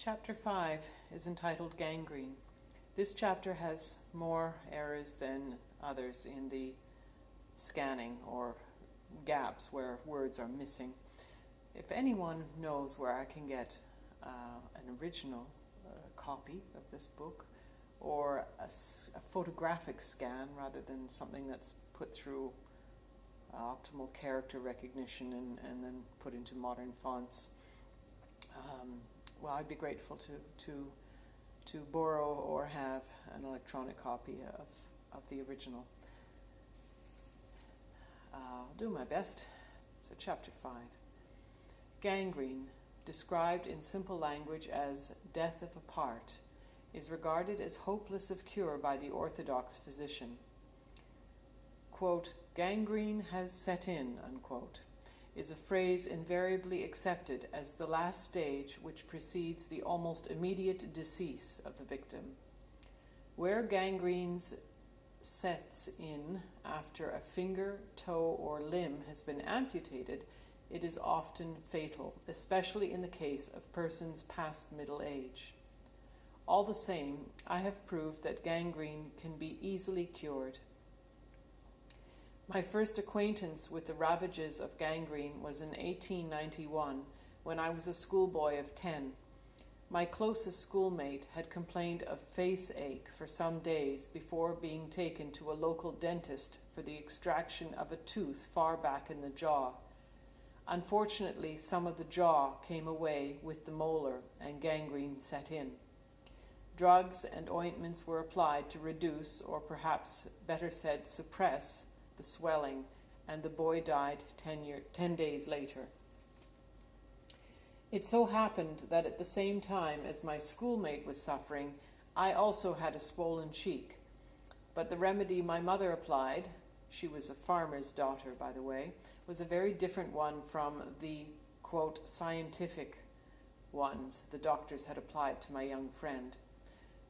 Chapter 5 is entitled Gangrene. This chapter has more errors than others in the scanning or gaps where words are missing. If anyone knows where I can get an original copy of this book, or a photographic scan rather than something that's put through optimal character recognition and then put into modern fonts, well, I'd be grateful to borrow or have an electronic copy of the original. I'll do my best. So chapter 5. Gangrene, described in simple language as death of a part, is regarded as hopeless of cure by the orthodox physician. Quote, gangrene has set in, unquote, is a phrase invariably accepted as the last stage which precedes the almost immediate decease of the victim. Where gangrene sets in after a finger, toe, or limb has been amputated, it is often fatal, especially in the case of persons past middle age. All the same, I have proved that gangrene can be easily cured. My first acquaintance with the ravages of gangrene was in 1891, when I was a schoolboy of 10. My closest schoolmate had complained of face ache for some days before being taken to a local dentist for the extraction of a tooth far back in the jaw. Unfortunately, some of the jaw came away with the molar, and gangrene set in. Drugs and ointments were applied to reduce, or perhaps better said suppress, the swelling, and the boy died 10 days later. It so happened that at the same time as my schoolmate was suffering, I also had a swollen cheek. But the remedy my mother applied, she was a farmer's daughter, by the way, was a very different one from the, quote, scientific ones the doctors had applied to my young friend.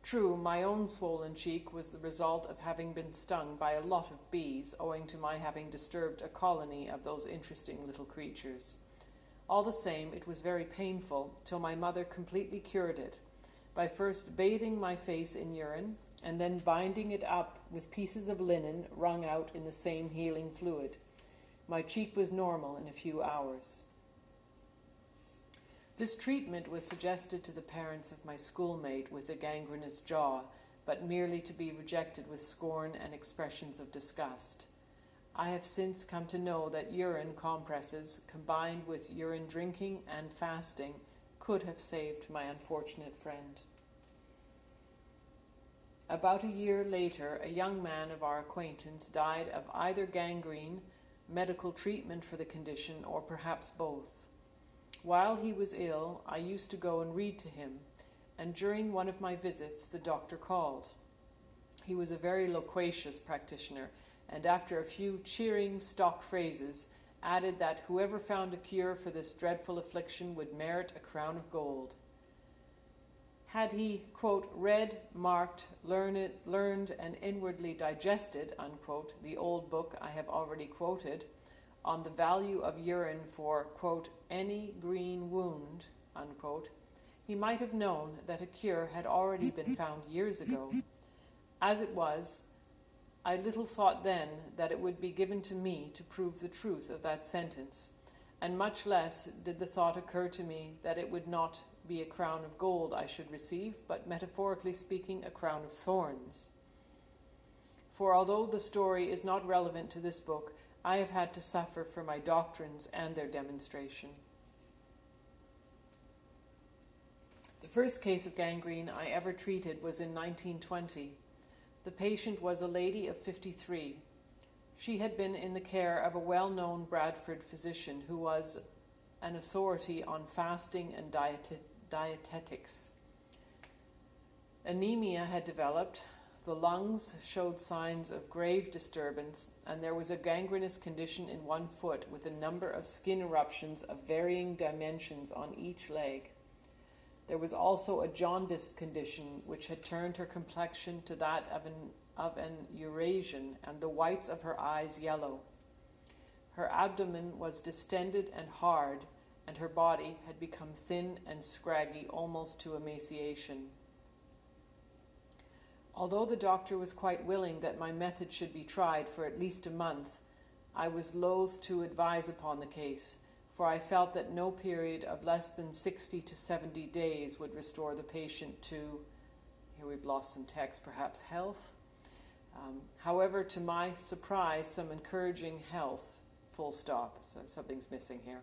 True, my own swollen cheek was the result of having been stung by a lot of bees, owing to my having disturbed a colony of those interesting little creatures. All the same, it was very painful, till my mother completely cured it, by first bathing my face in urine, and then binding it up with pieces of linen wrung out in the same healing fluid. My cheek was normal in a few hours. This treatment was suggested to the parents of my schoolmate with a gangrenous jaw, but merely to be rejected with scorn and expressions of disgust. I have since come to know that urine compresses, combined with urine drinking and fasting, could have saved my unfortunate friend. About a year later, a young man of our acquaintance died of either gangrene, medical treatment for the condition, or perhaps both. While he was ill, I used to go and read to him, and during one of my visits the doctor called. He was a very loquacious practitioner, and after a few cheering stock phrases, added that whoever found a cure for this dreadful affliction would merit a crown of gold. Had he, quote, read, marked, learned, and inwardly digested, unquote, the old book I have already quoted, on the value of urine for, quote, any green wound, unquote, he might have known that a cure had already been found years ago. As it was, I little thought then that it would be given to me to prove the truth of that sentence, and much less did the thought occur to me that it would not be a crown of gold I should receive, but metaphorically speaking, a crown of thorns. For although the story is not relevant to this book, I have had to suffer for my doctrines and their demonstration. The first case of gangrene I ever treated was in 1920. The patient was a lady of 53. She had been in the care of a well-known Bradford physician who was an authority on fasting and dietetics. Anemia had developed, the lungs showed signs of grave disturbance, and there was a gangrenous condition in one foot with a number of skin eruptions of varying dimensions on each leg. There was also a jaundiced condition which had turned her complexion to that of an Eurasian, and the whites of her eyes yellow. Her abdomen was distended and hard, and her body had become thin and scraggy almost to emaciation. Although the doctor was quite willing that my method should be tried for at least a month, I was loath to advise upon the case, for I felt that no period of less than 60 to 70 days would restore the patient to, here we've lost some text, perhaps health. However, to my surprise, some encouraging health, full stop, so something's missing here.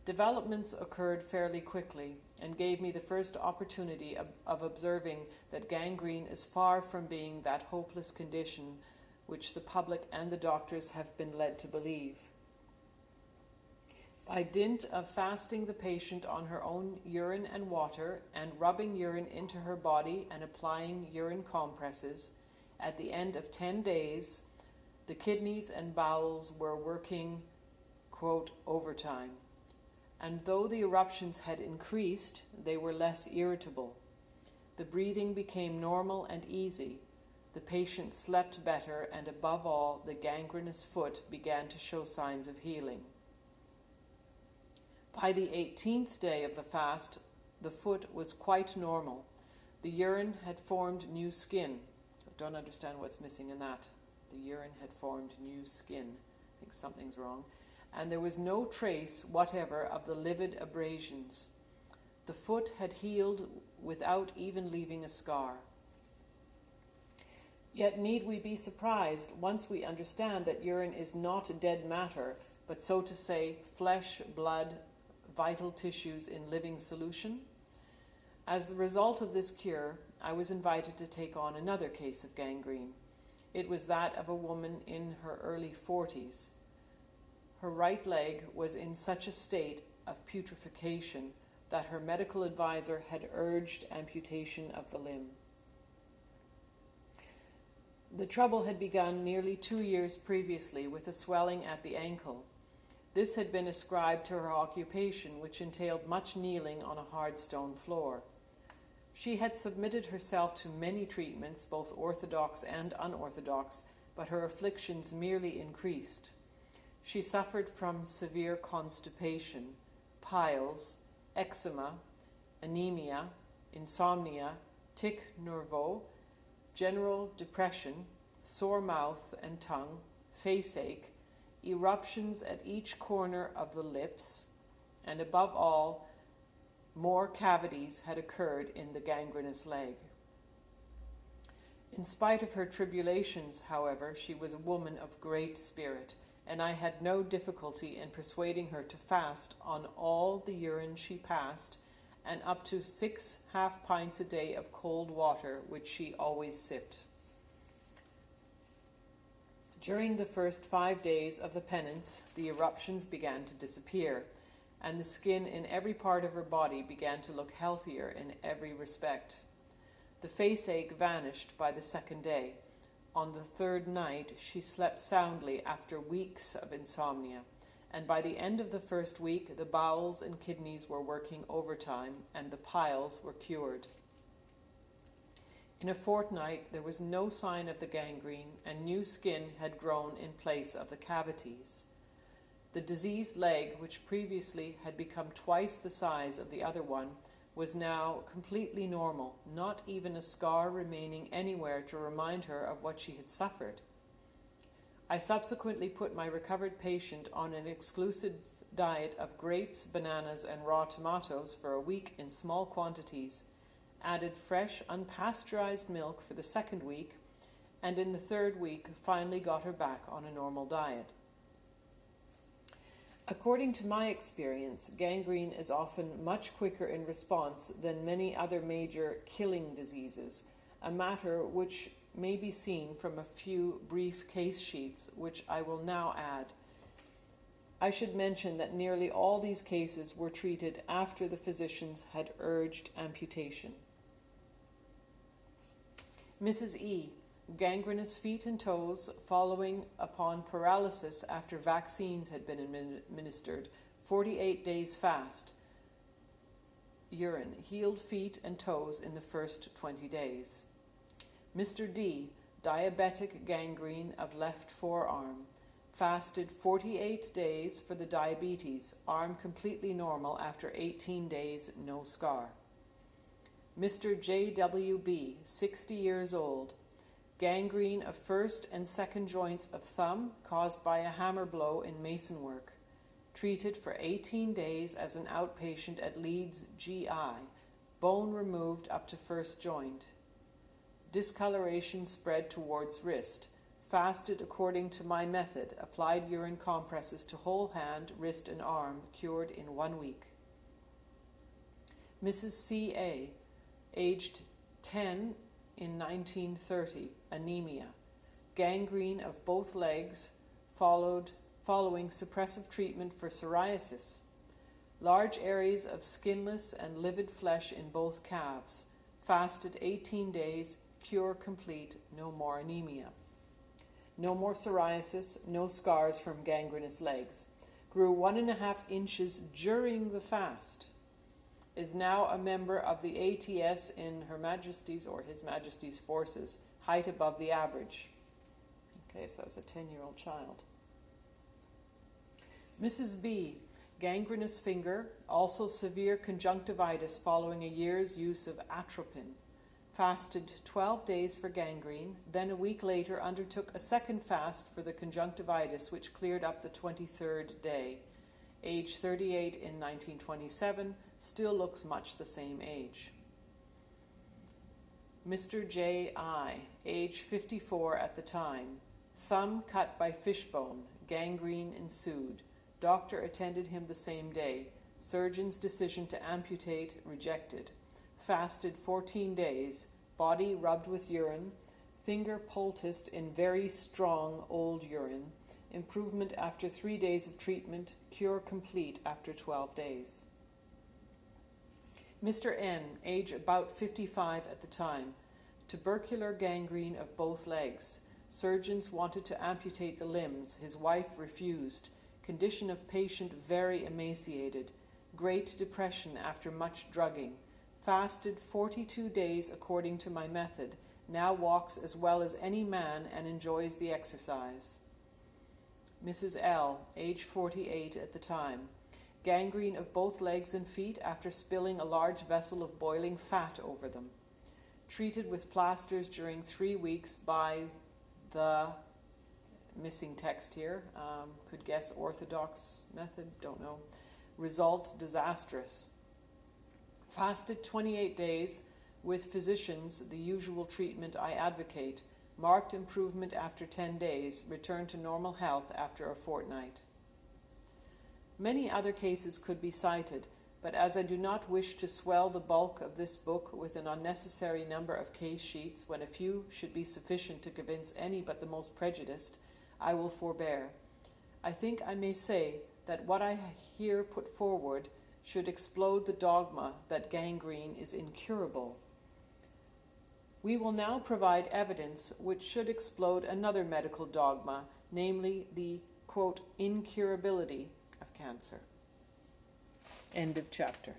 Developments occurred fairly quickly and gave me the first opportunity of observing that gangrene is far from being that hopeless condition which the public and the doctors have been led to believe. By dint of fasting the patient on her own urine and water and rubbing urine into her body and applying urine compresses, at the end of 10 days, the kidneys and bowels were working, quote, overtime. And though the eruptions had increased, they were less irritable. The breathing became normal and easy. The patient slept better, and above all, the gangrenous foot began to show signs of healing. By the 18th day of the fast, the foot was quite normal. The urine had formed new skin. I don't understand what's missing in that. The urine had formed new skin. I think something's wrong. And there was no trace whatever of the livid abrasions. The foot had healed without even leaving a scar. Yet need we be surprised once we understand that urine is not dead matter, but so to say, flesh, blood, vital tissues in living solution? As the result of this cure, I was invited to take on another case of gangrene. It was that of a woman in her early 40s. Her right leg was in such a state of putrefaction that her medical advisor had urged amputation of the limb. The trouble had begun nearly 2 years previously with a swelling at the ankle. This had been ascribed to her occupation, which entailed much kneeling on a hard stone floor. She had submitted herself to many treatments, both orthodox and unorthodox, but her afflictions merely increased. She suffered from severe constipation, piles, eczema, anemia, insomnia, tic nerveux, general depression, sore mouth and tongue, face ache, eruptions at each corner of the lips, and above all, more cavities had occurred in the gangrenous leg. In spite of her tribulations, however, she was a woman of great spirit, and I had no difficulty in persuading her to fast on all the urine she passed, and up to 6 half pints a day of cold water, which she always sipped. During the first 5 days of the penance, the eruptions began to disappear, and the skin in every part of her body began to look healthier in every respect. The face ache vanished by the 2nd day. On the 3rd night, she slept soundly after weeks of insomnia, and by the end of the 1st week, the bowels and kidneys were working overtime, and the piles were cured. In a fortnight, there was no sign of the gangrene, and new skin had grown in place of the cavities. The diseased leg, which previously had become twice the size of the other one, was now completely normal, not even a scar remaining anywhere to remind her of what she had suffered. I subsequently put my recovered patient on an exclusive diet of grapes, bananas, and raw tomatoes for a week in small quantities, added fresh, unpasteurized milk for the 2nd week, and in the 3rd week finally got her back on a normal diet. According to my experience, gangrene is often much quicker in response than many other major killing diseases, a matter which may be seen from a few brief case sheets, which I will now add. I should mention that nearly all these cases were treated after the physicians had urged amputation. Mrs. E. Gangrenous feet and toes following upon paralysis after vaccines had been administered, 48 days fast. Urine, healed feet and toes in the first 20 days. Mr. D. Diabetic gangrene of left forearm. Fasted 48 days for the diabetes, arm completely normal after 18 days, no scar. Mr. J.W.B., 60 years old, gangrene of first and second joints of thumb caused by a hammer blow in mason work. Treated for 18 days as an outpatient at Leeds GI. Bone removed up to first joint. Discoloration spread towards wrist. Fasted according to my method. Applied urine compresses to whole hand, wrist and arm. Cured in 1 week. Mrs. C.A., aged 10 in 1930, anemia. Gangrene of both legs following suppressive treatment for psoriasis. Large areas of skinless and livid flesh in both calves. Fasted 18 days, cure complete, no more anemia. No more psoriasis, no scars from gangrenous legs. Grew 1.5 inches during the fast. Is now a member of the ATS in Her Majesty's or His Majesty's forces, height above the average. Okay, so it's a 10-year-old child. Mrs. B., gangrenous finger, also severe conjunctivitis following a year's use of atropine. Fasted 12 days for gangrene, then a week later undertook a second fast for the conjunctivitis, which cleared up the 23rd day. Age 38 in 1927, still looks much the same age. Mr. J.I., age 54 at the time, thumb cut by fishbone, gangrene ensued. Doctor attended him the same day. Surgeon's decision to amputate rejected. Fasted 14 days, body rubbed with urine, finger poulticed in very strong old urine, improvement after 3 days of treatment, cure complete after 12 days. Mr. N., age about 55 at the time, tubercular gangrene of both legs. Surgeons wanted to amputate the limbs. His wife refused. Condition of patient very emaciated. Great depression after much drugging. Fasted 42 days according to my method. Now walks as well as any man and enjoys the exercise. Mrs. L., age 48 at the time. Gangrene of both legs and feet after spilling a large vessel of boiling fat over them. Treated with plasters during 3 weeks by the missing text here. Could guess orthodox method, don't know. Result disastrous. Fasted 28 days with physicians, the usual treatment I advocate. Marked improvement after 10 days. Return to normal health after a fortnight. Many other cases could be cited, but as I do not wish to swell the bulk of this book with an unnecessary number of case sheets when a few should be sufficient to convince any but the most prejudiced, I will forbear. I think I may say that what I here put forward should explode the dogma that gangrene is incurable. We will now provide evidence which should explode another medical dogma, namely the, quote, incurability of cancer. End of chapter.